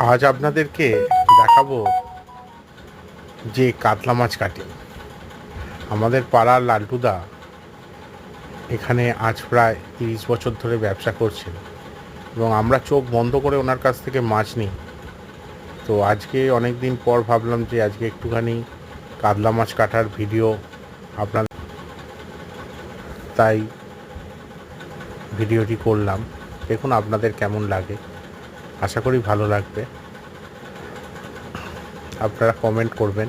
আজ আপনাদেরকে দেখাবো যে কাতলা মাছ কাটি। আমাদের পাড়ার লালটুদা এখানে আজ প্রায় 30 বছর ধরে ব্যবসা করছেন এবং আমরা চোখ বন্ধ করে ওনার কাছ থেকে মাছ নিই। তো আজকে অনেক দিন পর ভাবলাম যে আজকে একটুখানি কাতলা মাছ কাটার ভিডিও আপনার, তাই ভিডিওটি করলাম। দেখুন আপনাদের কেমন লাগে, আশা করি ভালো লাগবে। আপনারা কমেন্ট করবেন।